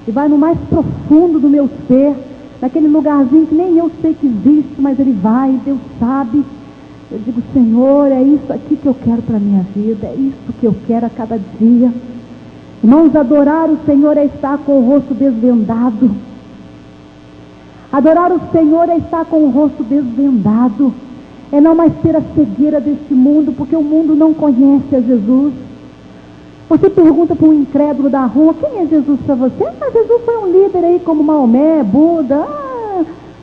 e vai no mais profundo do meu ser, naquele lugarzinho que nem eu sei que existe, mas ele vai, Deus sabe. Eu digo: Senhor, é isso aqui que eu quero para a minha vida, é isso que eu quero a cada dia. Irmãos, adorar o Senhor é estar com o rosto desvendado. Adorar o Senhor é estar com o rosto desvendado. É não mais ter a cegueira deste mundo, porque o mundo não conhece a Jesus. Você pergunta para um incrédulo da rua: quem é Jesus para você? Ah, Jesus foi um líder aí como Maomé, Buda,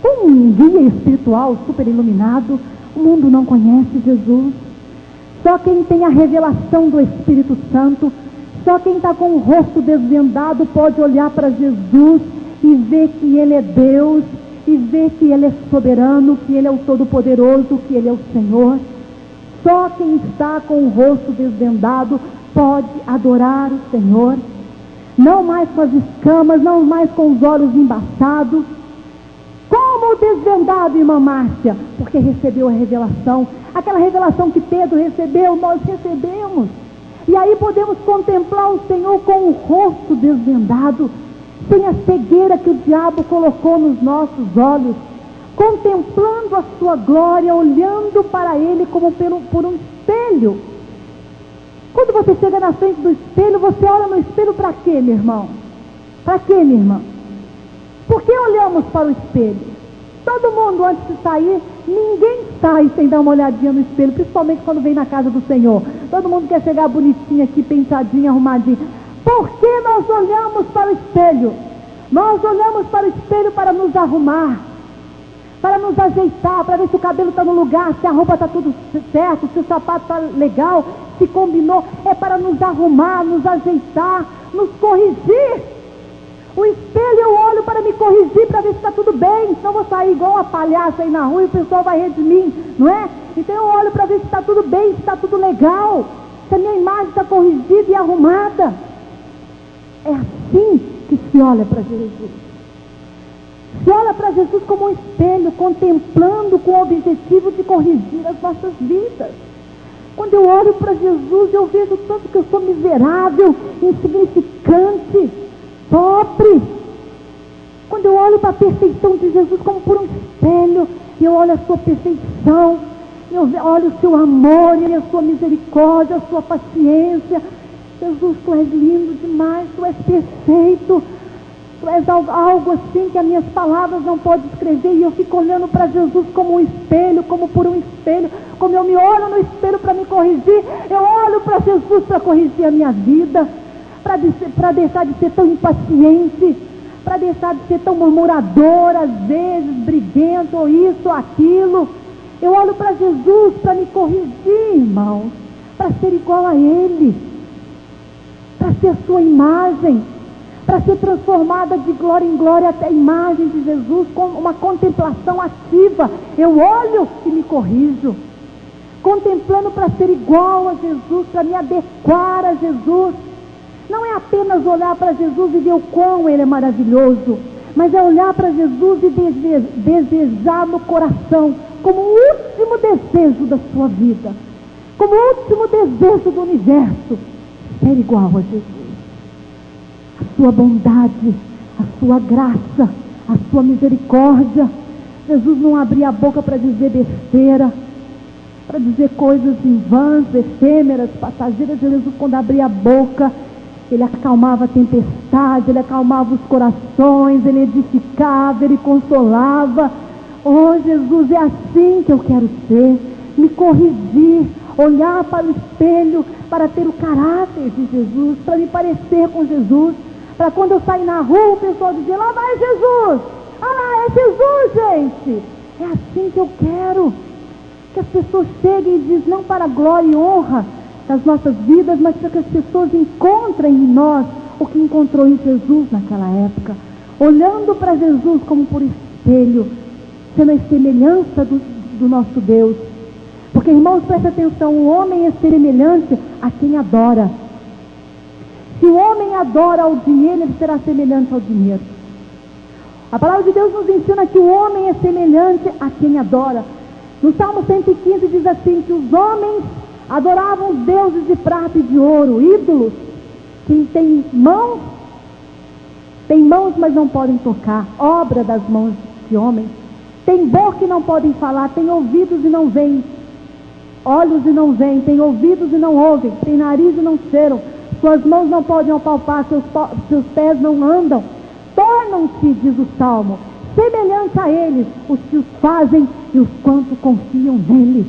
foi um guia espiritual super iluminado. O mundo não conhece Jesus. Só quem tem a revelação do Espírito Santo, só quem está com o rosto desvendado pode olhar para Jesus e ver que Ele é Deus, e ver que Ele é soberano, que Ele é o Todo-Poderoso, que Ele é o Senhor. Só quem está com o rosto desvendado pode adorar o Senhor. Não mais com as escamas, não mais com os olhos embaçados. Como desvendado, irmã Márcia? Porque recebeu a revelação. Aquela revelação que Pedro recebeu, nós recebemos. E aí podemos contemplar o Senhor com o rosto desvendado, sem a cegueira que o diabo colocou nos nossos olhos, contemplando a sua glória, olhando para Ele como por um espelho. Quando você chega na frente do espelho, você olha no espelho para quê, meu irmão? Para quê, minha irmã? Por que olhamos para o espelho? Todo mundo, antes de sair, ninguém sai sem dar uma olhadinha no espelho, principalmente quando vem na casa do Senhor. Todo mundo quer chegar bonitinho aqui, penteadinho, arrumadinho. Por que nós olhamos para o espelho? Nós olhamos para o espelho para nos arrumar, para nos ajeitar, para ver se o cabelo está no lugar, se a roupa está tudo certo, se o sapato está legal, se combinou. É para nos arrumar, nos ajeitar, nos corrigir. O espelho eu olho para me corrigir, para ver se está tudo bem, senão eu vou sair igual uma palhaça aí na rua e o pessoal vai rir de mim, não é? Então eu olho para ver se está tudo bem, se está tudo legal. se a minha imagem está corrigida e arrumada. É assim que se olha para Jesus. Se olha para Jesus como um espelho, contemplando com o objetivo de corrigir as nossas vidas. Quando eu olho para Jesus, eu vejo tanto que eu sou miserável, insignificante, pobre. Quando eu olho para a perfeição de Jesus como por um espelho, eu olho a sua perfeição, eu olho o seu amor e a sua misericórdia, a sua paciência. Jesus, tu és lindo demais, tu és perfeito, tu és algo assim que as minhas palavras não podem descrever, e eu fico olhando para Jesus como um espelho, como por um espelho. Como eu me olho no espelho para me corrigir, eu olho para Jesus para corrigir a minha vida, para deixar de ser tão impaciente, para deixar de ser tão murmuradora, às vezes, briguento, ou isso, ou aquilo. Eu olho para Jesus para me corrigir, irmãos, para ser igual a Ele, para ser a sua imagem, para ser transformada de glória em glória até a imagem de Jesus, com uma contemplação ativa. Eu olho e me corrijo, contemplando para ser igual a Jesus, para me adequar a Jesus. Não é apenas olhar para Jesus e ver o quão Ele é maravilhoso, mas é olhar para Jesus e desejar no coração, como o último desejo da sua vida, como o último desejo do universo, ser igual a Jesus. A sua bondade, a sua graça, a sua misericórdia. Jesus não abria a boca para dizer besteira, para dizer coisas em vãs, efêmeras, passageiras. Jesus, quando abria a boca, Ele acalmava a tempestade, Ele acalmava os corações, Ele edificava, Ele consolava. Oh, Jesus, é assim que eu quero ser, me corrigir, olhar para o espelho, para ter o caráter de Jesus, para me parecer com Jesus, para quando eu sair na rua, o pessoal dizer, lá vai Jesus, ah lá, é Jesus, gente. É assim que eu quero, que as pessoas cheguem e dizem, não para a glória e honra das nossas vidas, mas para que as pessoas encontrem em nós o que encontrou em Jesus naquela época, olhando para Jesus como por espelho, sendo a semelhança do nosso Deus. Porque, irmãos, presta atenção, o homem é semelhante a quem adora. Se o homem adora o dinheiro, ele será semelhante ao dinheiro. A palavra de Deus nos ensina que o homem é semelhante a quem adora. No Salmo 115 diz assim, que os homens adoravam os deuses de prata e de ouro, ídolos. Quem tem mãos, mas não podem tocar, obra das mãos de homens. Tem boca e não podem falar, tem ouvidos e não veem, olhos e não veem, tem ouvidos e não ouvem, tem nariz e não cheiram, suas mãos não podem apalpar, seus pés não andam. Tornam-se, diz o Salmo, semelhante a eles, os que os fazem e os quantos confiam nele.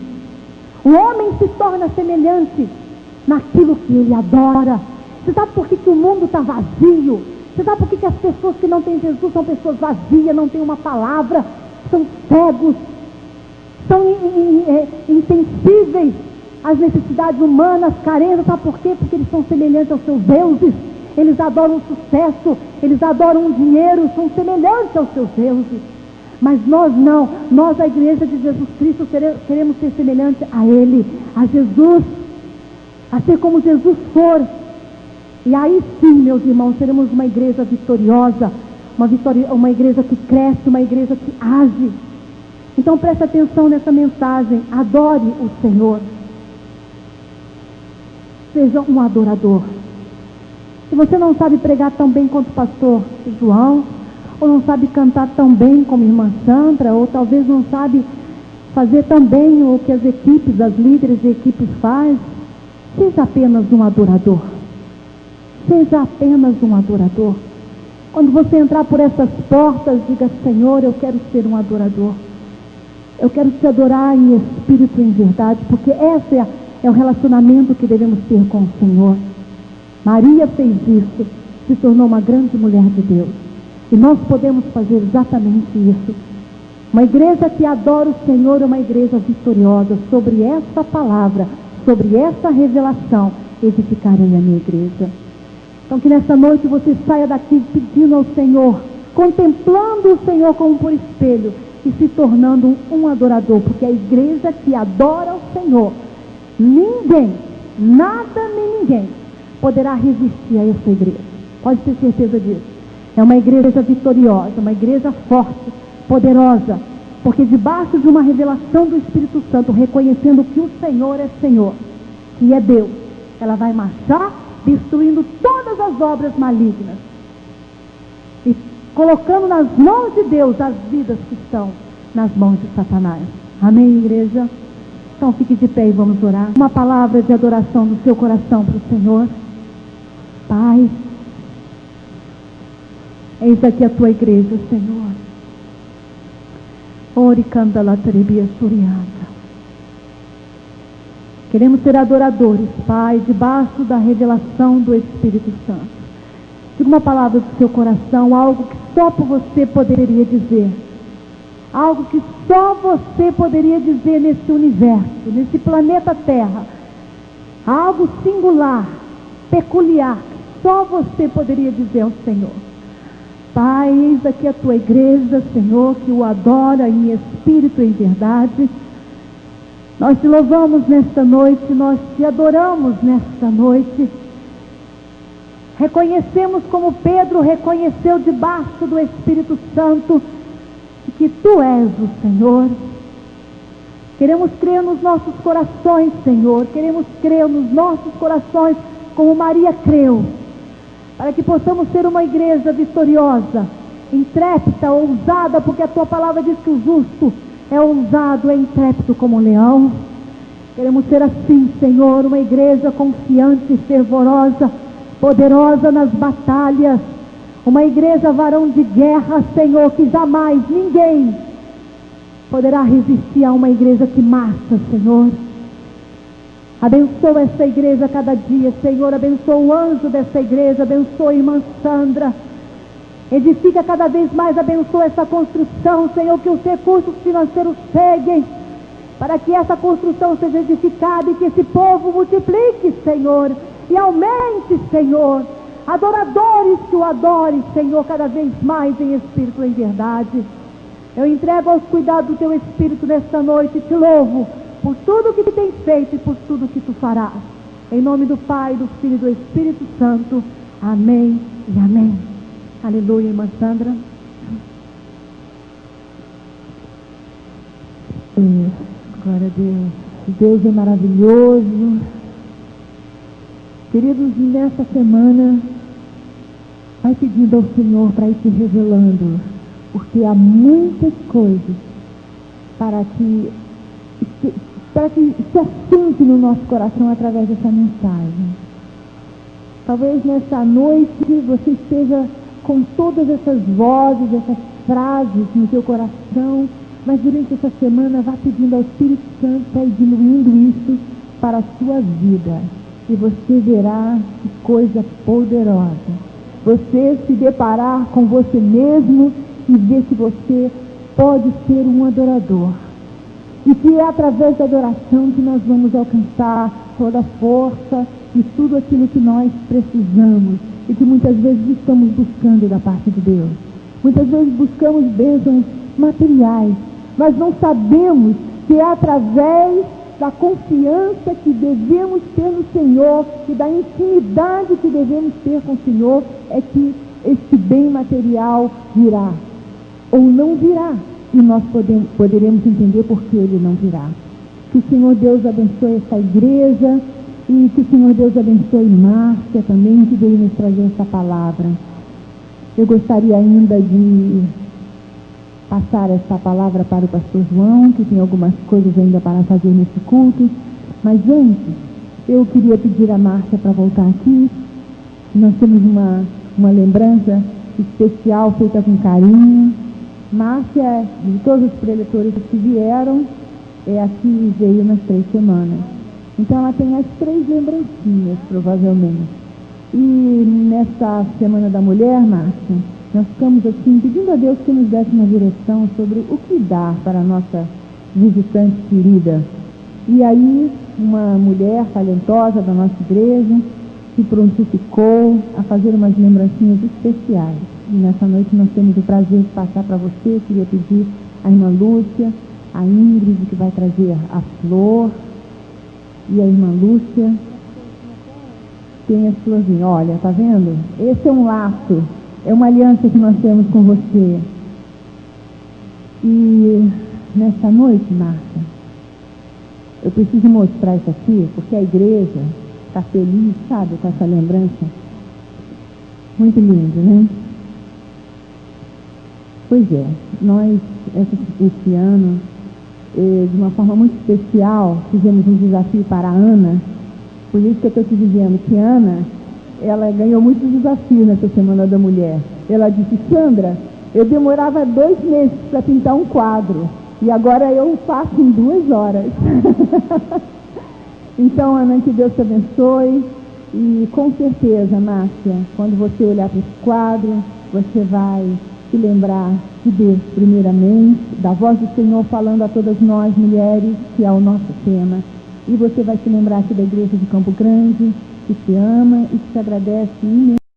O homem se torna semelhante naquilo que ele adora. Você sabe por que o mundo está vazio? Você sabe por que as pessoas que não têm Jesus são pessoas vazias, não têm uma palavra, são cegos, são insensíveis às necessidades humanas, carentes? Sabe por quê? Porque eles são semelhantes aos seus deuses. Eles adoram o sucesso, eles adoram o dinheiro, são semelhantes aos seus deuses. Mas nós não, nós, a igreja de Jesus Cristo, queremos ser semelhante a Ele, a Jesus, a ser como Jesus for. E aí sim, meus irmãos, seremos uma igreja vitoriosa, uma igreja que cresce, uma igreja que age. Então preste atenção nessa mensagem, adore o Senhor. Seja um adorador. Se você não sabe pregar tão bem quanto o pastor João, ou não sabe cantar tão bem como a irmã Sandra, ou talvez não sabe fazer tão bem o que as equipes, as líderes de equipes fazem, seja apenas um adorador. Seja apenas um adorador. Quando você entrar por essas portas, diga, Senhor, eu quero ser um adorador. Eu quero te adorar em espírito e em verdade, porque esse é o relacionamento que devemos ter com o Senhor. Maria fez isso, se tornou uma grande mulher de Deus. E nós podemos fazer exatamente isso. Uma igreja que adora o Senhor é uma igreja vitoriosa. Sobre essa palavra, sobre essa revelação, edificarei a minha igreja. Então que nessa noite você saia daqui pedindo ao Senhor, contemplando o Senhor como por espelho e se tornando um adorador. Porque a igreja que adora o Senhor, ninguém nada nem ninguém poderá resistir a essa igreja. Pode ter certeza disso. É uma igreja vitoriosa, uma igreja forte, poderosa, porque debaixo de uma revelação do Espírito Santo, reconhecendo que o Senhor é Senhor, que é Deus, ela vai marchar destruindo todas as obras malignas e colocando nas mãos de Deus as vidas que estão nas mãos de Satanás. Amém, igreja? Então fique de pé e vamos orar. Uma palavra de adoração do seu coração para o Senhor. Pai, eis aqui a tua igreja, Senhor. Ori candala terebia surianda. Queremos ser adoradores, Pai, debaixo da revelação do Espírito Santo. Diga uma palavra do seu coração, algo que só por você poderia dizer. Algo que só você poderia dizer nesse universo, nesse planeta Terra. Algo singular, peculiar, que só você poderia dizer ao Senhor. Pai, eis aqui a tua igreja, Senhor, que o adora em espírito e em verdade. Nós te louvamos nesta noite, nós te adoramos nesta noite. Reconhecemos como Pedro reconheceu debaixo do Espírito Santo que tu és o Senhor. Queremos crer nos nossos corações, Senhor. Queremos crer nos nossos corações como Maria creu, para que possamos ser uma igreja vitoriosa, intrépida, ousada, porque a tua palavra diz que o justo é ousado, é intrépido como um leão. Queremos ser assim, Senhor, uma igreja confiante, fervorosa, poderosa nas batalhas, uma igreja varão de guerra, Senhor, que jamais ninguém poderá resistir a uma igreja que marcha, Senhor. Abençoa essa igreja a cada dia, Senhor. Abençoa o anjo dessa igreja, abençoa a irmã Sandra. Edifica cada vez mais, abençoa essa construção, Senhor, que os recursos financeiros cheguem, para que essa construção seja edificada e que esse povo multiplique, Senhor, e aumente, Senhor, adoradores que o adorem, Senhor, cada vez mais em espírito e em verdade. Eu entrego aos cuidados do teu Espírito nesta noite e te louvo por tudo que tu tens feito e por tudo que tu farás. Em nome do Pai, do Filho e do Espírito Santo. Amém e amém. Aleluia, irmã Sandra. Glória a Deus. Deus é maravilhoso. Queridos, nessa semana, vai pedindo ao Senhor para ir te revelando, porque há muitas coisas para que se assente no nosso coração através dessa mensagem. Talvez nessa noite você esteja com todas essas vozes, essas frases no teu coração, mas durante essa semana vá pedindo ao Espírito Santo para ir diluindo isso para a sua vida. E você verá que coisa poderosa. Você se deparar com você mesmo e ver que você pode ser um adorador. E que é através da adoração que nós vamos alcançar toda a força e tudo aquilo que nós precisamos e que muitas vezes estamos buscando da parte de Deus. Muitas vezes buscamos bênçãos materiais, mas não sabemos que é através da confiança que devemos ter no Senhor e da intimidade que devemos ter com o Senhor é que este bem material virá ou não virá. E nós poderemos entender por que ele não virá. Que o Senhor Deus abençoe essa igreja e que o Senhor Deus abençoe Márcia também, que veio nos trazer essa palavra. Eu gostaria ainda de passar essa palavra para o pastor João, que tem algumas coisas ainda para fazer nesse culto. Mas antes, eu queria pedir a Márcia para voltar aqui. Nós temos uma lembrança especial feita com carinho. Márcia, de todos os preletores que vieram, é aqui e veio nas 3 semanas. Então ela tem as 3 lembrancinhas, provavelmente. E nessa Semana da Mulher, Márcia, nós ficamos assim, pedindo a Deus que nos desse uma direção sobre o que dar para a nossa visitante querida. E aí, uma mulher talentosa da nossa igreja se prontificou a fazer umas lembrancinhas especiais. E nessa noite nós temos o prazer de passar para você. Eu queria pedir a irmã Lúcia, a Ingrid, que vai trazer a flor, e a irmã Lúcia, tem as florzinhas. Olha, tá vendo? Esse é um laço, é uma aliança que nós temos com você. E nessa noite, Márcia, eu preciso mostrar isso aqui, porque a igreja está feliz, sabe, com essa lembrança. Muito lindo, né? Pois é, nós, esse ano, de uma forma muito especial, fizemos um desafio para a Ana. Por isso que eu estou te dizendo que Ana, ela ganhou muitos desafios nessa Semana da Mulher. Ela disse: Sandra, eu demorava 2 meses para pintar um quadro, e agora eu faço em 2 horas. Então, Ana, que Deus te abençoe. E com certeza, Márcia, quando você olhar para esse quadro, você vai se lembrar de Deus primeiramente, da voz do Senhor falando a todas nós mulheres, que é o nosso tema. E você vai se lembrar aqui da igreja de Campo Grande, que te ama e que te agradece imensamente.